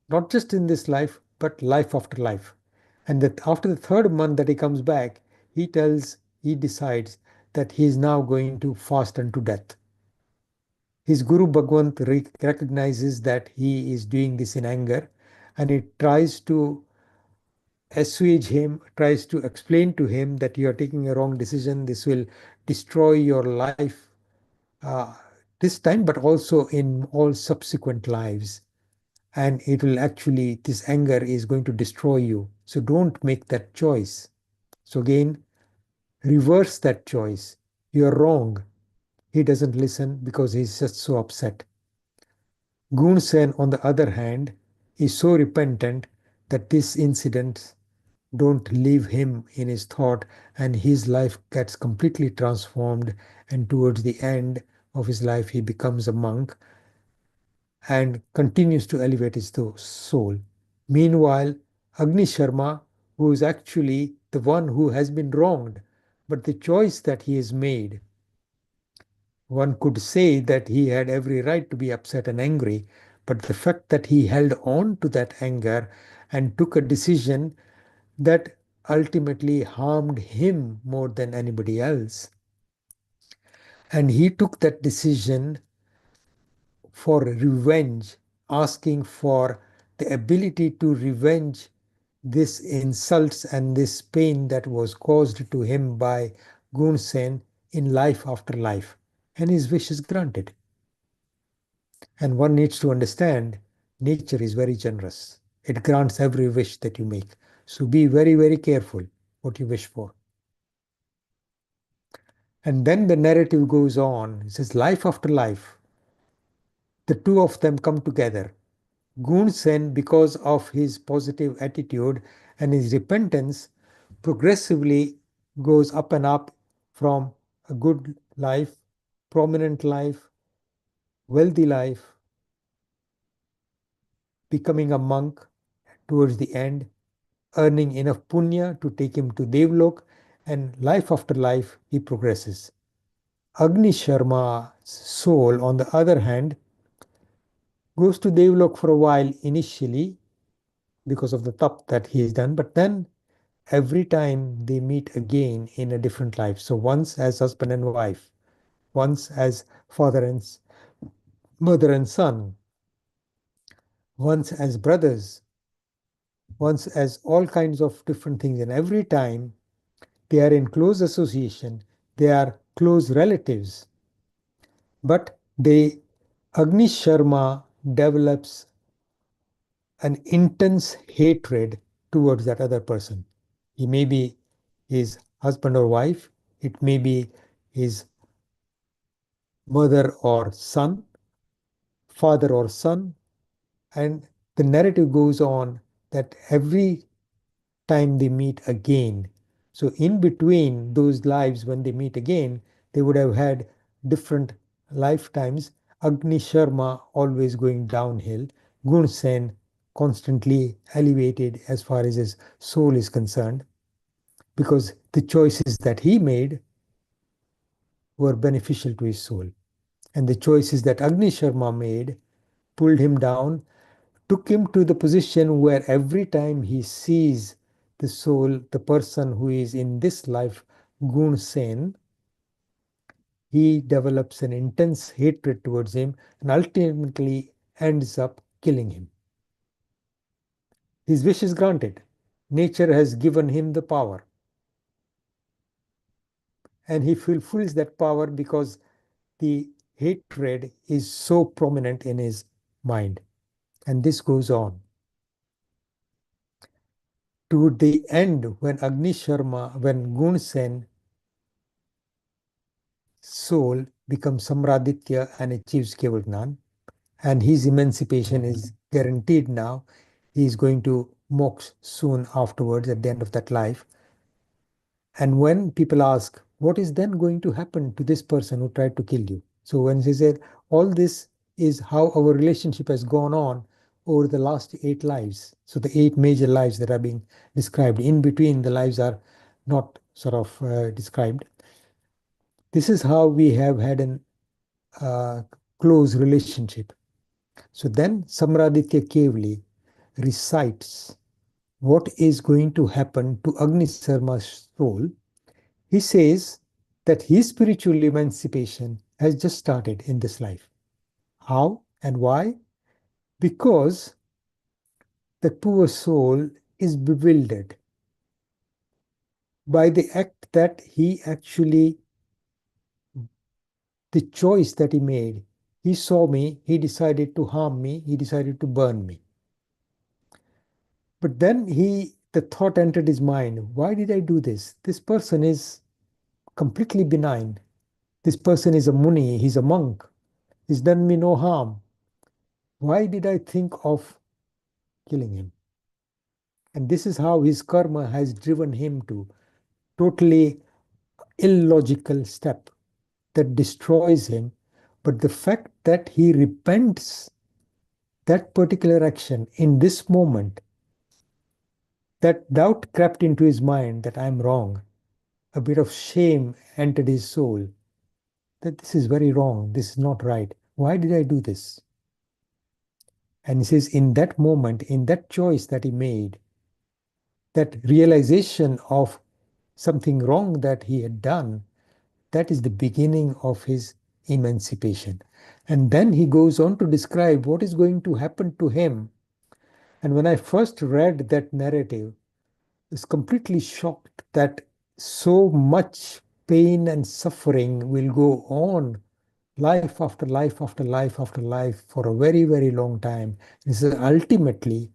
not just in this life, but life after life. And that after the third month that he comes back, he decides that he is now going to fast unto death. His Guru Bhagwant recognizes that he is doing this in anger, and he tries to assuage him, tries to explain to him that you are taking a wrong decision. This will destroy your life uh, this time, but also in all subsequent lives. And it will actually, this anger is going to destroy you. So don't make that choice. So again, reverse that choice. You're wrong. He doesn't listen because he's just so upset. Gunsen, on the other hand, is so repentant that these incidents don't leave him in his thought, and his life gets completely transformed. And towards the end of his life, he becomes a monk and continues to elevate his soul. Meanwhile, Agni Sharma, who is actually the one who has been wronged, but the choice that he has made, one could say that he had every right to be upset and angry, but the fact that he held on to that anger and took a decision that ultimately harmed him more than anybody else. And he took that decision for revenge, asking for the ability to revenge this insults and this pain that was caused to him by Gunsen in life after life. And his wish is granted. And one needs to understand nature is very generous. It grants every wish that you make. So be very, very careful what you wish for. And then the narrative goes on. It says, life after life, the two of them come together. Gun Sen, because of his positive attitude and his repentance, progressively goes up and up from a good life, prominent life, wealthy life, becoming a monk towards the end, earning enough punya to take him to Devlok, and life after life he progresses. Agni Sharma's soul, on the other hand, goes to Devlok for a while initially because of the tap that he has done, but then every time they meet again in a different life. So once as husband and wife, once as father and mother and son, once as brothers, once as all kinds of different things. And every time they are in close association, they are close relatives. But Agni Sharma develops an intense hatred towards that other person. He may be his husband or wife, it may be his mother or son, father or son, and the narrative goes on that every time they meet again. So, in between those lives, when they meet again, they would have had different lifetimes. Agni Sharma always going downhill, Gun Sen constantly elevated as far as his soul is concerned, because the choices that he made were beneficial to his soul. And the choices that Agni Sharma made pulled him down, took him to the position where every time he sees the soul, the person who is in this life, Gun Sen, he develops an intense hatred towards him and ultimately ends up killing him. His wish is granted. Nature has given him the power. And he fulfills that power because the hatred is so prominent in his mind. And this goes on. To the end, when Agni Sharma, when Gun Sen soul becomes Samraditya and achieves Kevalgnan, and his emancipation is guaranteed now. He is going to moksha soon afterwards at the end of that life. And when people ask, what is then going to happen to this person who tried to kill you? So when he said, all this is how our relationship has gone on over the last 8 lives. So the 8 major lives that are being described. In between, the lives are not sort of described. This is how we have had an close relationship. So then Samraditya Kevli recites what is going to happen to Agni Sarma's soul. He says that his spiritual emancipation has just started in this life. How and why? Because the poor soul is bewildered by the act that he actually, the choice that he made. He saw me, he decided to harm me, he decided to burn me. But then the thought entered his mind, why did I do this? This person is completely benign. This person is a muni, he's a monk. He's done me no harm. Why did I think of killing him? And this is how his karma has driven him to totally illogical step that destroys him. But the fact that he repents that particular action in this moment, that doubt crept into his mind that I'm wrong. A bit of shame entered his soul that this is very wrong, this is not right. Why did I do this? And he says, in that moment, in that choice that he made, that realization of something wrong that he had done, that is the beginning of his emancipation. And then he goes on to describe what is going to happen to him. And when I first read that narrative, I was completely shocked that so much pain and suffering will go on life after life after life after life for a very, very long time. This is ultimately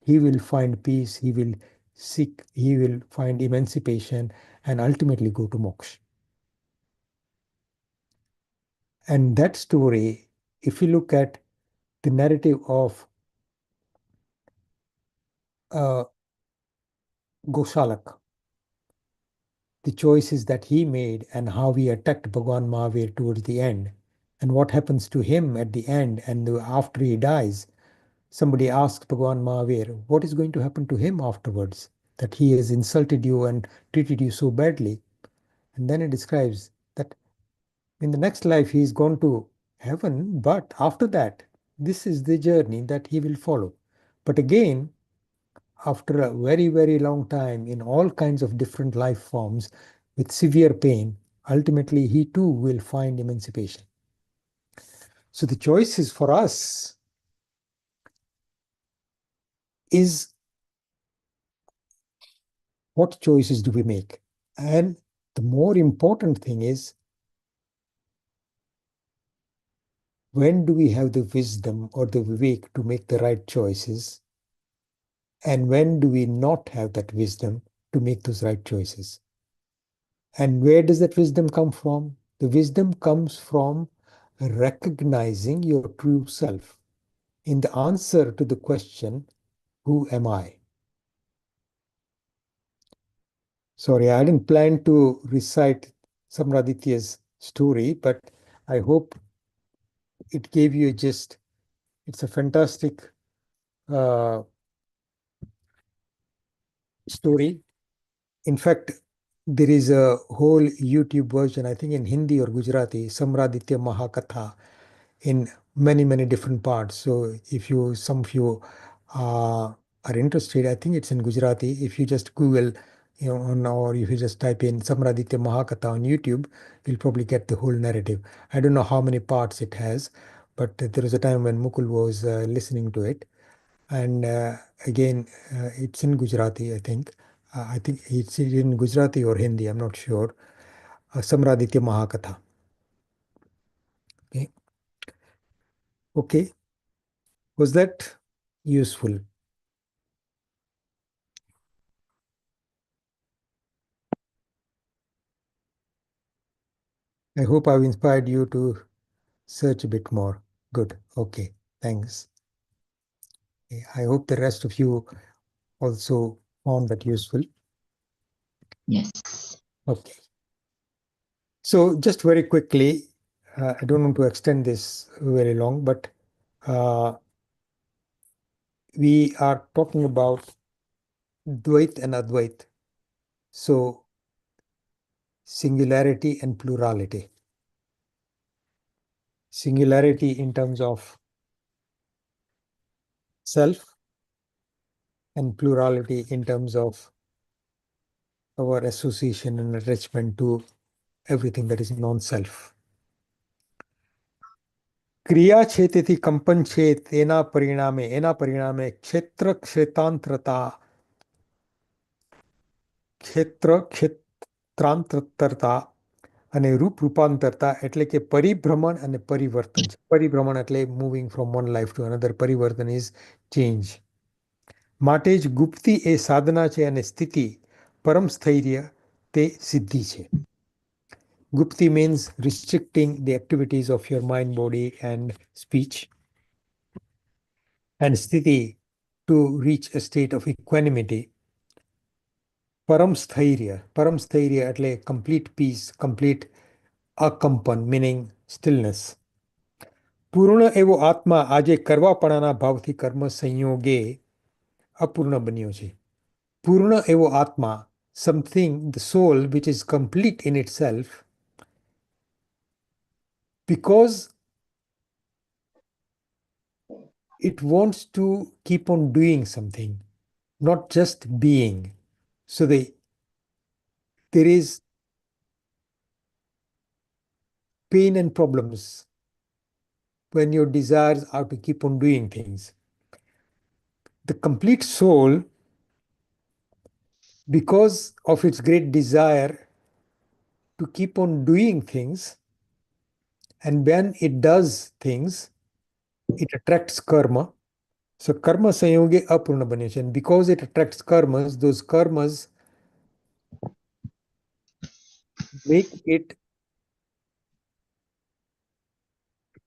he will find peace, he will seek, he will find emancipation, and ultimately go to moksha. And that story, if you look at the narrative of uh, Goshalak, the choices that he made and how he attacked Bhagwan Mahavir towards the end, and what happens to him at the end and after he dies. Somebody asks Bhagwan Mahavir, what is going to happen to him afterwards? That he has insulted you and treated you so badly. And then it describes that in the next life he is gone to heaven, but after that, this is the journey that he will follow. But again, after a very, very long time in all kinds of different life forms with severe pain, ultimately he too will find emancipation. So the choices for us is what choices do we make? And the more important thing is, when do we have the wisdom or the vivek to make the right choices? And when do we not have that wisdom to make those right choices? And where does that wisdom come from? The wisdom comes from recognizing your true self in the answer to the question, who am I? Sorry, I didn't plan to recite Samraditya's story, but I hope it gave you a gist. It's a fantastic uh, story. In fact, there is a whole YouTube version, I think in Hindi or Gujarati, Samraditya Mahakatha, in many, many different parts. So if you, some of you are interested, I think it's in Gujarati. If you just Google, or if you just type in Samraditya Mahakatha on YouTube, you'll probably get the whole narrative. I don't know how many parts it has, but there was a time when Mukul was listening to it. And again, it's in Gujarati, I think. I think it's in Gujarati or Hindi, I'm not sure. Samraditya Mahakatha. Okay. Okay. Was that useful? I hope I've inspired you to search a bit more. Good. Okay. Thanks. Okay, I hope the rest of you also found that useful. Yes. Okay. So just very quickly, I don't want to extend this very long, but uh, we are talking about Dvait and Advait. So singularity and plurality. Singularity in terms of self and plurality in terms of our association and attachment to everything that is non-self. क्रिया क्षेत्र कंपन क्षेत्र एना परिणामे क्षेत्र क्षेत्रांतरता क्षेत्र क्षेत्रांतरता અને રૂપ રૂપાંતરતા એટલે કે પરિભ્રમણ અને પરિવર્તન છે. પરિભ્રમણ એટલે moving from one life to another. પરિવર્તન ઇઝ ચેન્જ. માટે જ ગુપ્તિ એ સાધના છે અને સ્થિતિ પરમ સ્થૈર્ય તે સિદ્ધિ છે. Gupti means restricting the activities of your mind, body, and speech. And sthiti, to reach a state of equanimity. Param sthairya એટલે complete peace, complete akampan, meaning stillness. પૂર્ણ એવો આત્મા આજે કરવાપણાના ભાવથી કર્મ સંયોગે અપૂર્ણ બન્યો છે. પૂર્ણ એવો આત્મા, something, the soul which is complete in itself, because it wants to keep on doing something, not just being. So there is pain and problems when your desires are to keep on doing things. The complete soul, because of its great desire to keep on doing things, and when it does things, it attracts karma. So karma sanyoge apurna bane છે. And because it attracts karmas, those karmas make it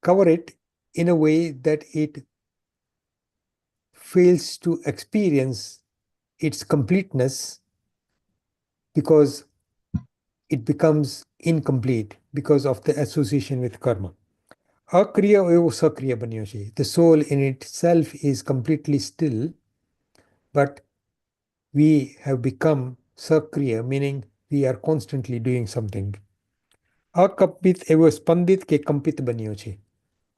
cover it in a way that it fails to experience its completeness because it becomes incomplete because of the association with karma. અક્રિય એવો સક્રિય બન્યો છે. The soul in itself is completely still, but we have become sakriya, meaning we are constantly doing something. અકંપિત એવો સ્પંદિત કે કંપિત બન્યો છે.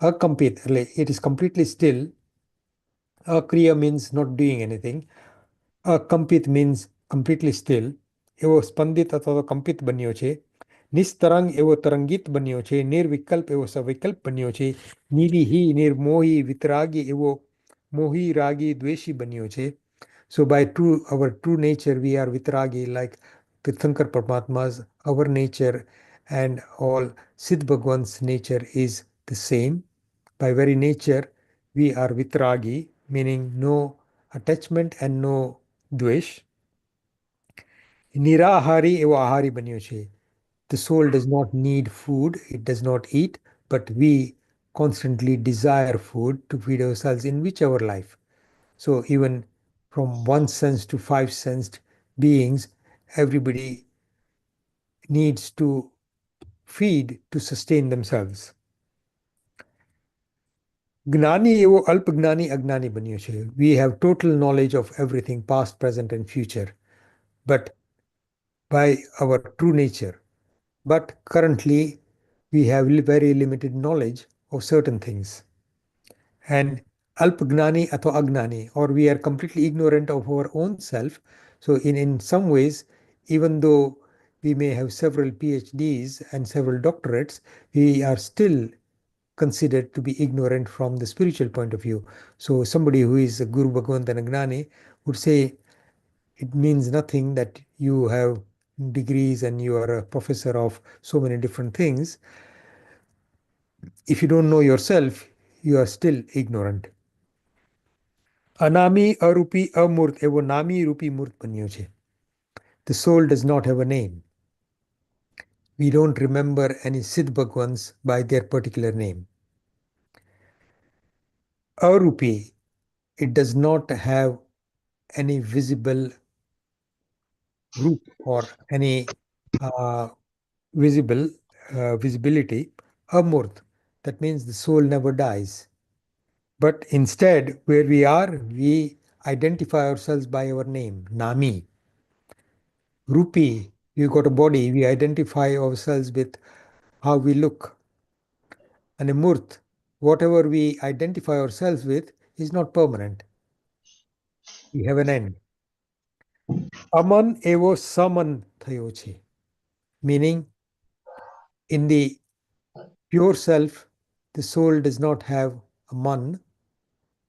અકંપિત એટલે it is completely still. Akriya means not doing anything. Akampit means completely still. એવો સ્પંદિત અથવા તો કંપિત બન્યો છે. નિસ્તરંગ એવો તરંગિત બન્યો છે. નિર્વિકલ્પ એવો સવિકલ્પ બન્યો છે. નિરીહી નિર્મોહી વિતરાગી એવો મોહી રાગી દ્વેષી બન્યો છે. So by our true nature, we are vitragi, like Tirthankar Paramatma's, our nature and all Siddh Bhagwan's nature is the same. By very nature, we are vitragi, meaning no attachment and no dvesh. Nirahari evo ahari banyo che. The soul does not need food, it does not eat, but we constantly desire food to feed ourselves in whichever life. So even from one sense to five sensed beings, everybody needs to feed to sustain themselves. જ્ઞાની એવો અલ્પ જ્ઞાની અજ્ઞાની બન્યો છે. We have total knowledge of everything, past, present, and future, but by our true nature. But currently, we have very limited knowledge of certain things. And alpagnani atho agnani, or we are completely ignorant of our own self. So in some ways, even though we may have several PhDs and several doctorates, we are still considered to be ignorant from the spiritual point of view. So somebody who is a Guru Bhagavant and a Gnani would say it means nothing that you have degrees and you are a professor of so many different things. If you don't know yourself, you are still ignorant. Anami, arupi, amurt evo nami rupi murt બન્યો છે. The soul does not have a name. We don't remember any Siddh Bhagwans by their particular name. Arupi, it does not have any visible roop or any visibility. Amurt, that means the soul never dies. But instead, where we are, we identify ourselves by our name, Nami. Rupi, we got a body, we identify ourselves with how we look. And a Murt, whatever we identify ourselves with is not permanent. We have an end. Aman evo saman thayo છે. Meaning, in the pure self, the soul does not have a man,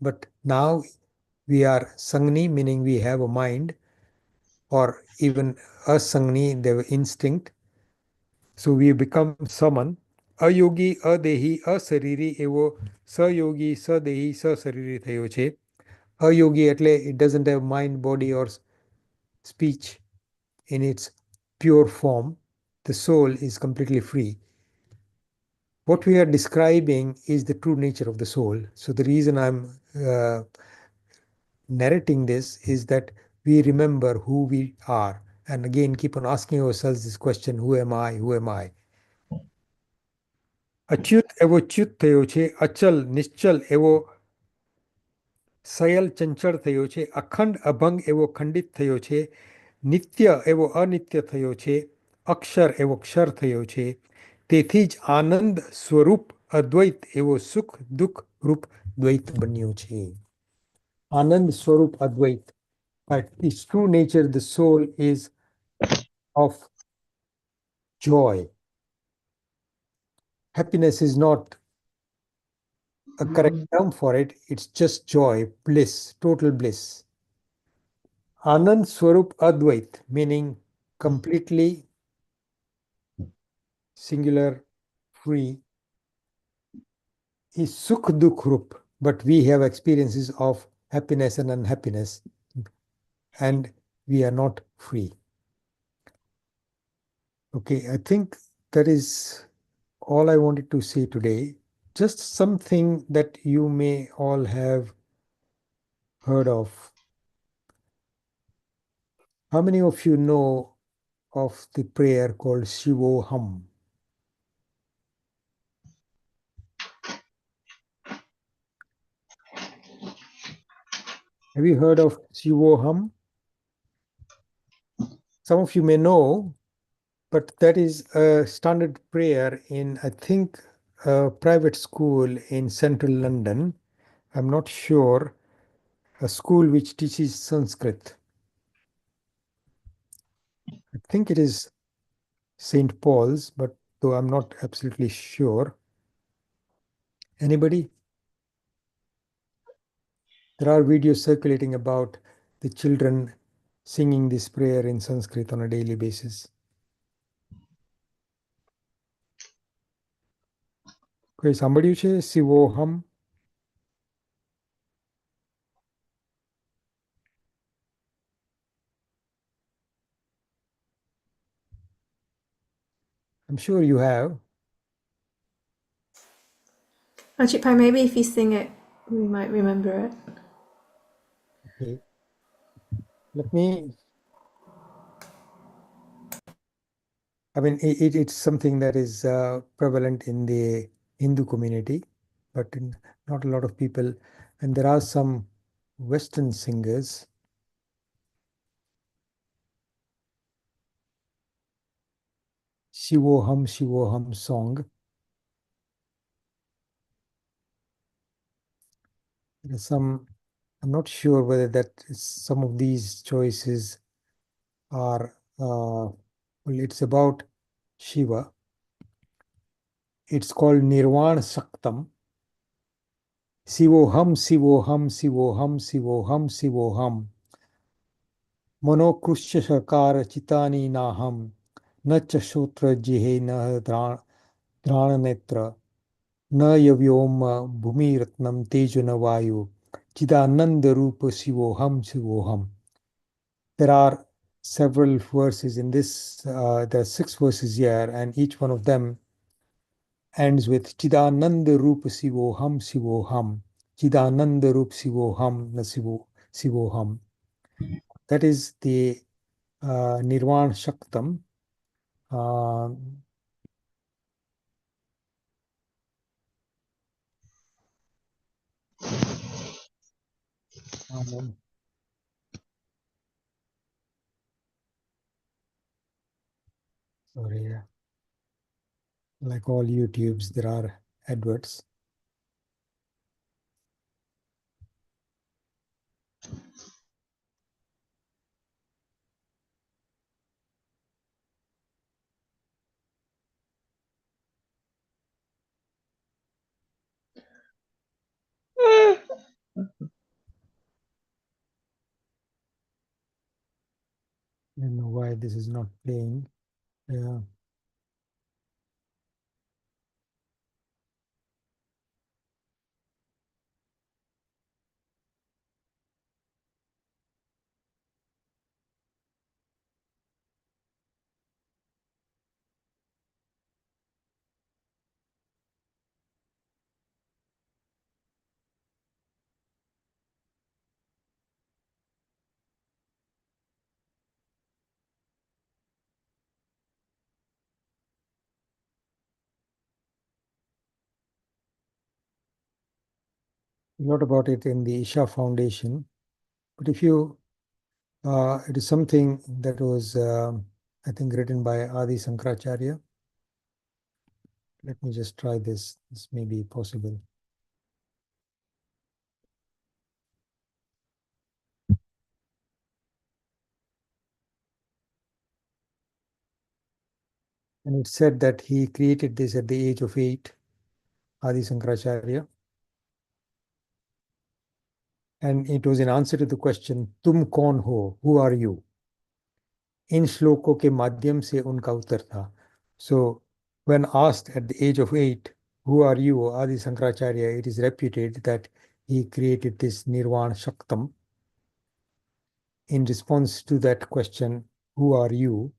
but now we are sangni, meaning we have a mind, or even asangni, the instinct. So we become saman. અયોગી અદેહી અશરીરી એવો સયોગી સદેહી સશરીરી થયો છે. અયોગી એટલે it doesn't have mind, body or speech in its pure form. The soul is completely free. What we are describing is the true nature of the soul. So the reason I'm narrating this is that we remember who we are, and again keep on asking ourselves this question, who am I, who am I? Achyut એવો ચ્યુત થયો છે. અચલ નિશ્ચલ એવો સયલ ચંચળ થયો છે. અખંડ અભંગ એવો ખંડિત થયો છે. નિત્ય એવો અનિત્ય થયો છે. અક્ષર એવો ક્ષર થયો છે. તેથી જ આનંદ સ્વરૂપ અદ્વૈત એવો સુખ દુઃખ રૂપ દ્વૈત બન્યો છે. આનંદ સ્વરૂપ અદ્વૈત. But its true nature, the soul is of joy. Happiness is not a correct term for it. It's just joy, bliss, total bliss. Anand Swarup Advait, meaning completely singular, free, is Sukh Dukh Rup, but we have experiences of happiness and unhappiness, and we are not free. Okay, I think that is all I wanted to say today. just something that you may all have heard of. How many of you know of the prayer called Shivoham? Have you heard of Shivoham? Some of you may know, but that is a standard prayer in, I think, a private school in central London. I'm not sure. A school which teaches Sanskrit. I think it is St. Paul's, but though I'm not absolutely sure. Anybody? There are videos circulating about the children singing this prayer in Sanskrit on a daily basis. Okay, somebody say Sivoham. I'm sure you have. Ajitbhai, maybe if you sing it, we might remember it. Okay. Let me, I mean, it's something that is prevalent in the Hindu community, but not a lot of people. And there are some Western singers. Shivoham, Shivoham song. There's some, I'm not sure whether that some of these choices are, well, it's about Shiva. It's called Nirvana Saktam. Sivoham, Sivoham, Sivoham, Sivoham, Sivoham. Monokrushya Shakara Chitani Naham. Nacha Shotra Jihe Nah Drana Netra. Na Yavyoma Bhumi Ratnam Tejuna Vayu. Chidananda Rupa Sivoham, Sivoham. There are several verses in this, there are 6 verses here, and each one of them ends with Chidananda Rup Sivoham Sivoham. Chidananda Rup Sivoham na Sivoham. That is the Nirvana Shaktam. Um, Sorry, like all YouTubes, there are adverts. I don't know why this is not playing. Yeah. A lot about it in the Isha Foundation. But if you, it is something that was, I think, written by Adi Sankaracharya. Let me just try this. This may be possible. And it said that he created this at the age of 8, Adi Sankaracharya. And it was in answer to the question, Tum kaun ho? Who are you? इन श्लोकों के माध्यम से उनका उत्तर था. So when asked at the age of 8, who are you, Adi Sankaracharya, it is reputed that he created this Nirvana Shaktam. In response to that question, who are you?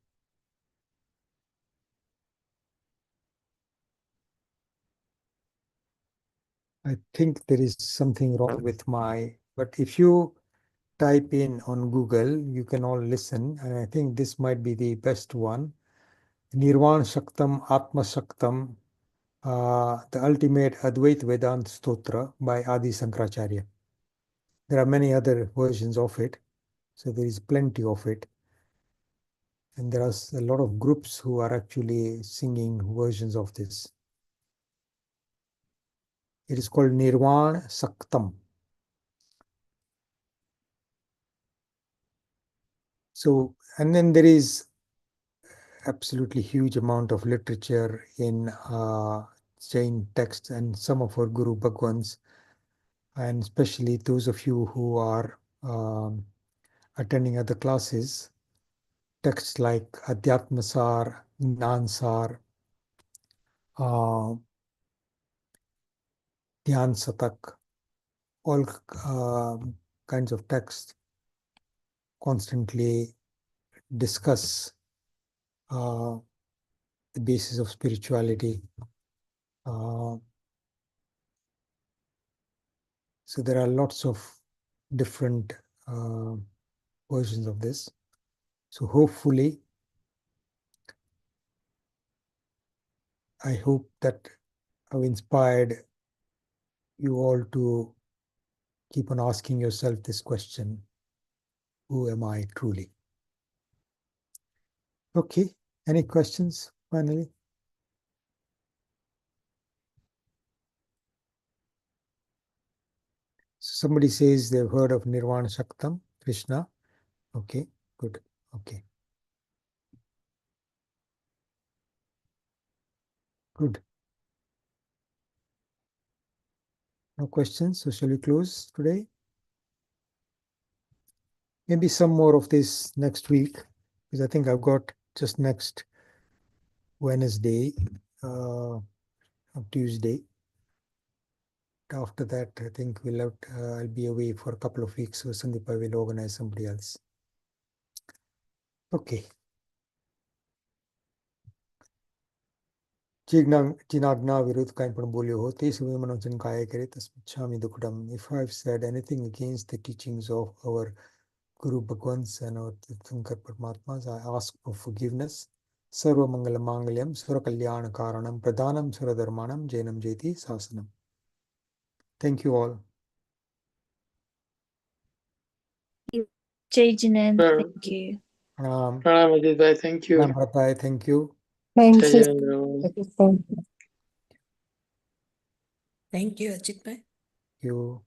I think there is something wrong with but if you type in on Google, you can all listen, and I think this might be the best one. Nirvana Shaktam Atma Shaktam, the ultimate Advaita Vedanta Stotra by Adi Sankaracharya. There are many other versions of it, so there is plenty of it. And there are a lot of groups who are actually singing versions of this. It is called Nirvana Saktam. So, and then there is absolutely huge amount of literature in Jain texts and some of our Guru Bhagwans, and especially those of you who are attending other classes, texts like Adhyatmasar, Gnansar, Dhyan Satak, all kinds of texts constantly discuss the basis of spirituality. So there are lots of different versions of this. So hopefully, I hope that I've inspired you all to keep on asking yourself this question: who am I truly? Okay, any questions finally? Somebody says they've heard of Nirvana Shaktam, Krishna. Okay, good. Okay. Good. No questions, so shall we close today? Maybe some more of this next week, because I think I've got just next Wednesday, or Tuesday. After that, I think I'll be away for a couple of weeks, so Sandeepa will organize somebody else. Okay. Jinagna Virudh Kaimpan Bolyo Hote, Suvimanochan Kaya Kare Tasmichami Dukudam. If I've said anything against the teachings of our Guru Bhagwans and our Tirthankar Paramatmas, I ask for forgiveness. Sarva Mangala Mangalyam, Sura Kalyana Karanam, Pradhanam Sura Dharmanam, Jainam Jeti Sasanam. Thank you all. Jai Jinendra, thank you. Pranam. Pranam Ajitbhai, thank you. Pranam Pratai, thank you. Thank Jai you. Jinendra. Thank you, Ajitbhai. Thank you.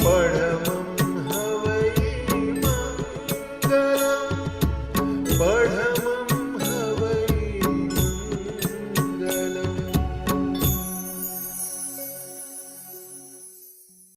But